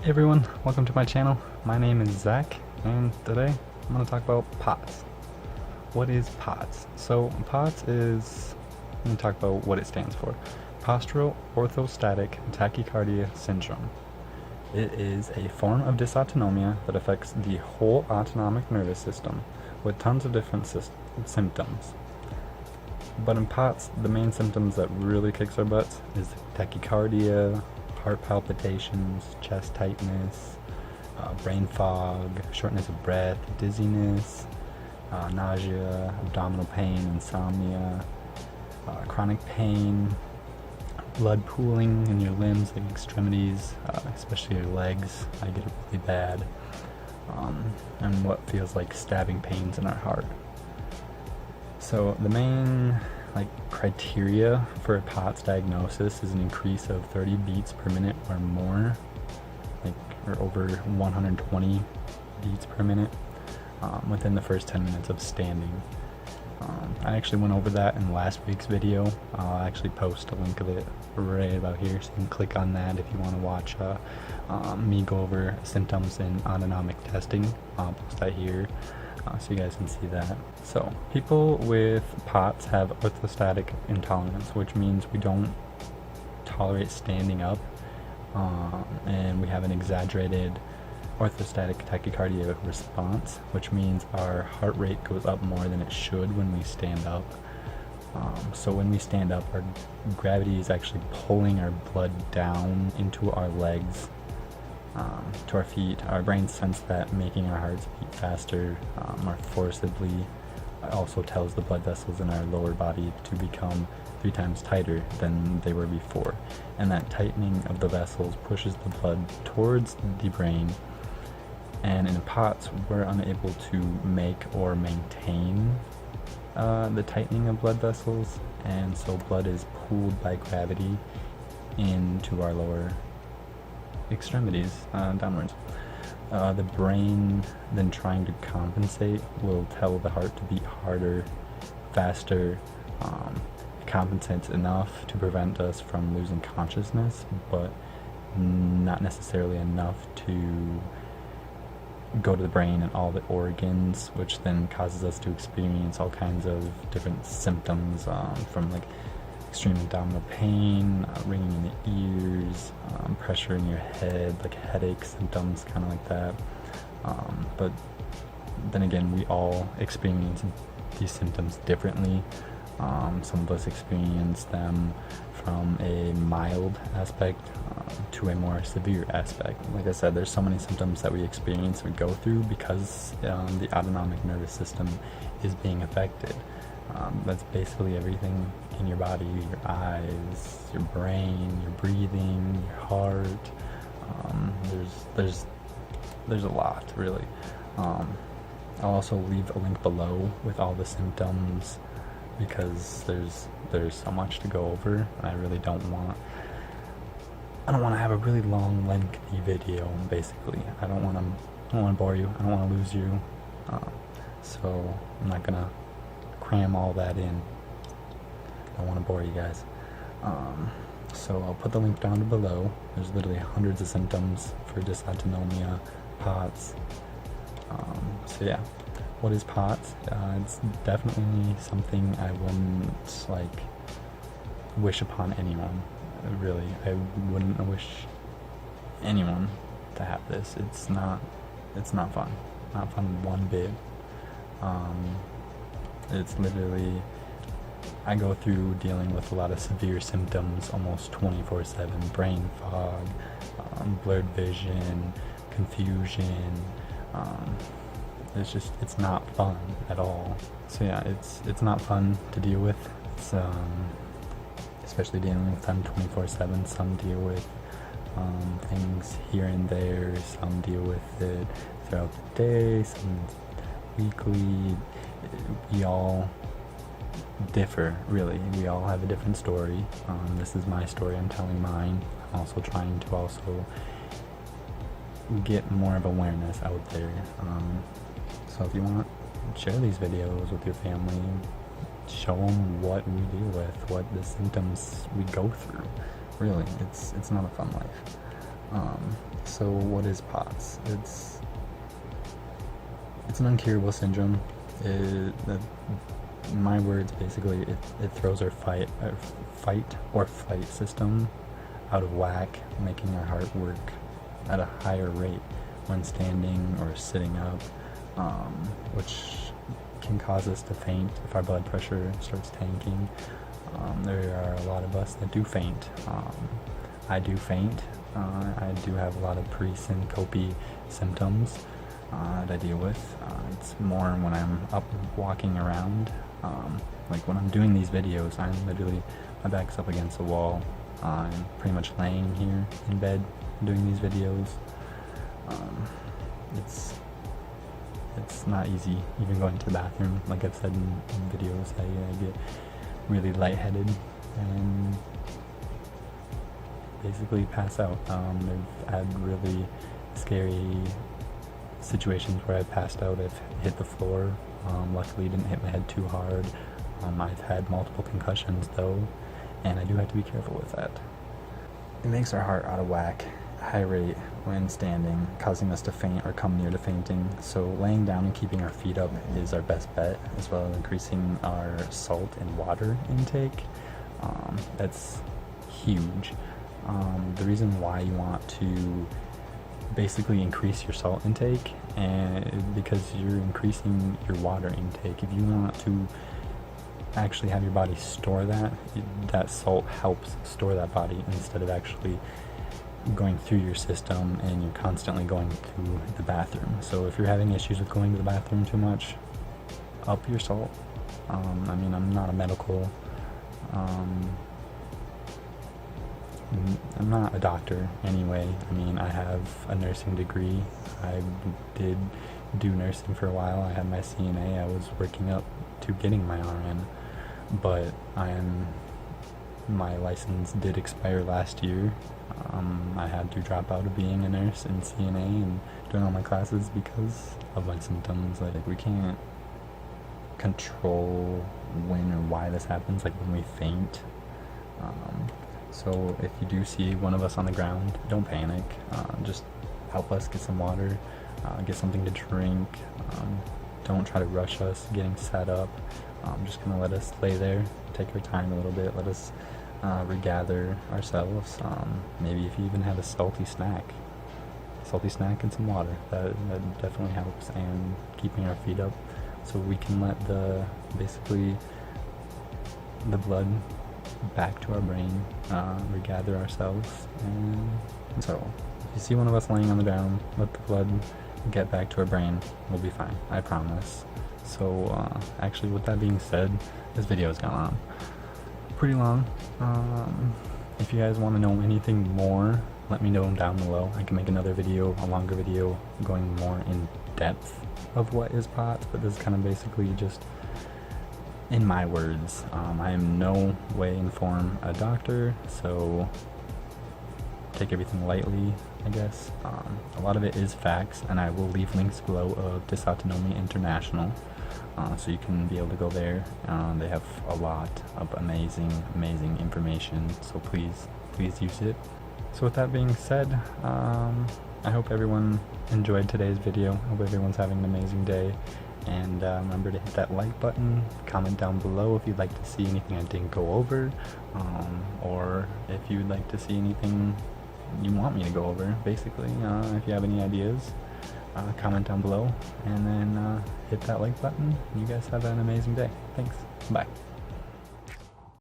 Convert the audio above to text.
Hey everyone, welcome to my channel. My name is Zach, and today I'm going to talk about POTS. What is POTS? So POTS is, I'm going to talk about what it stands for. Postural Orthostatic Tachycardia Syndrome. It is a form of dysautonomia that affects the whole autonomic nervous system with tons of different symptoms. But in POTS, the main symptoms that really kicks our butts is tachycardia, heart palpitations, chest tightness, brain fog, shortness of breath, dizziness, nausea, abdominal pain, insomnia, chronic pain, blood pooling in your limbs, like extremities, especially your legs. I get it really bad, and what feels like stabbing pains in our heart. So the main criteria for a POTS diagnosis is an increase of 30 beats per minute or more, or over 120 beats per minute within the first 10 minutes of standing. I actually went over that in last week's video. I'll actually post a link of it right about here, so you can click on that if you want to watch me go over symptoms in autonomic testing. I'll post that here. So you guys can see that. So people with POTS have orthostatic intolerance, which means we don't tolerate standing up, and we have an exaggerated orthostatic tachycardia response, which means our heart rate goes up more than it should when we stand up. So when we stand up, our gravity is actually pulling our blood down into our legs, to our feet. Our brains sense that, making our hearts beat faster, more forcibly. It also tells the blood vessels in our lower body to become 3 times tighter than they were before. And that tightening of the vessels pushes the blood towards the brain. And in POTS, we're unable to make or maintain the tightening of blood vessels, and so blood is pulled by gravity into our lower extremities, downwards. The brain, then trying to compensate, will tell the heart to beat harder, faster. It compensates enough to prevent us from losing consciousness, but not necessarily enough to go to the brain and all the organs, which then causes us to experience all kinds of different symptoms, from extreme abdominal pain, ringing in the ears, pressure in your head, headache symptoms, kind of like that. But then again, we all experience these symptoms differently. Some of us experience them from a mild aspect to a more severe aspect. Like I said, there's so many symptoms that we experience and go through because the autonomic nervous system is being affected. That's basically everything in your body: your eyes, your brain, your breathing, your heart. There's a lot, really. I'll also leave a link below with all the symptoms, because there's so much to go over, and I really don't want to have a really long, lengthy video. Basically, I don't want to bore you. I don't want to lose you. So I'm not gonna cram all that in. I don't want to bore you guys. So I'll put the link down below. There's literally hundreds of symptoms for dysautonomia, POTS. So yeah, what is POTS? It's definitely something I wouldn't wish upon anyone. Really, I wouldn't wish anyone to have this. It's not fun. Not fun one bit. It's literally, I go through dealing with a lot of severe symptoms almost 24/7. Brain fog, blurred vision, confusion. It's not fun at all. So yeah, it's not fun to deal with. It's especially dealing with them 24/7. Some deal with things here and there. Some deal with it throughout the day. Some weekly. We all differ, really. We all have a different story. This is my story. I'm telling mine. I'm also trying to get more of awareness out there. So if you want, share these videos with your family. Show them what we deal with, what the symptoms we go through. Really, it's not a fun life. So So what is POTS? It's an uncurable syndrome. In my words, basically, it throws our fight or flight system out of whack, making our heart work at a higher rate when standing or sitting up, which can cause us to faint if our blood pressure starts tanking. There are a lot of us that do faint. I do faint. I do have a lot of pre-syncope symptoms that I deal with. It's more when I'm up walking around. Like when I'm doing these videos, I'm literally, my back's up against the wall. I'm pretty much laying here in bed doing these videos. It's not easy even going to the bathroom. Like I've said in videos, I get really lightheaded and basically pass out. I've had really scary situations where I've passed out. I've hit the floor. Luckily didn't hit my head too hard. I've had multiple concussions though, and I do have to be careful with that. It makes our heart out of whack, high rate when standing, causing us to faint or come near to fainting. So laying down and keeping our feet up is our best bet, as well as increasing our salt and water intake. That's huge. The reason why you want to basically increase your salt intake, and because you're increasing your water intake. If you want to actually have your body store that salt helps store that body instead of actually going through your system and you're constantly going to the bathroom. So if you're having issues with going to the bathroom too much, up your salt. I mean, I'm not a medical, I'm not a doctor anyway. I mean, I have a nursing degree. I did do nursing for a while. I had my CNA. I was working up to getting my RN, but my license did expire last year. I had to drop out of being a nurse and CNA and doing all my classes because of my symptoms. Like, we can't control when or why this happens, like when we faint. So if you do see one of us on the ground, don't panic. Just help us get some water, get something to drink. Don't try to rush us getting set up. Just gonna let us lay there, take our time a little bit, let us regather ourselves. Maybe if you even have a salty snack and some water, that definitely helps, and keeping our feet up so we can let basically the blood back to our brain, regather ourselves. And so if you see one of us laying on the ground, let the blood get back to our brain. We'll be fine, I promise. So actually, with that being said, this video has gone on pretty long. If you guys want to know anything more, let me know down below. I can make another video, a longer video, going more in depth of what is POTS, but this is kind of basically just in my words. I am no way in form a doctor, so take everything lightly, I guess. A lot of it is facts, and I will leave links below of Dysautonomia International, so you can be able to go there. They have a lot of amazing information, so please use it. So with that being said, I hope everyone enjoyed today's video. I hope everyone's having an amazing day. And remember to hit that like button, comment down below if you'd like to see anything I didn't go over, or if you'd like to see anything you want me to go over, basically. If you have any ideas, comment down below, and then hit that like button. You guys have an amazing day. Thanks. Bye.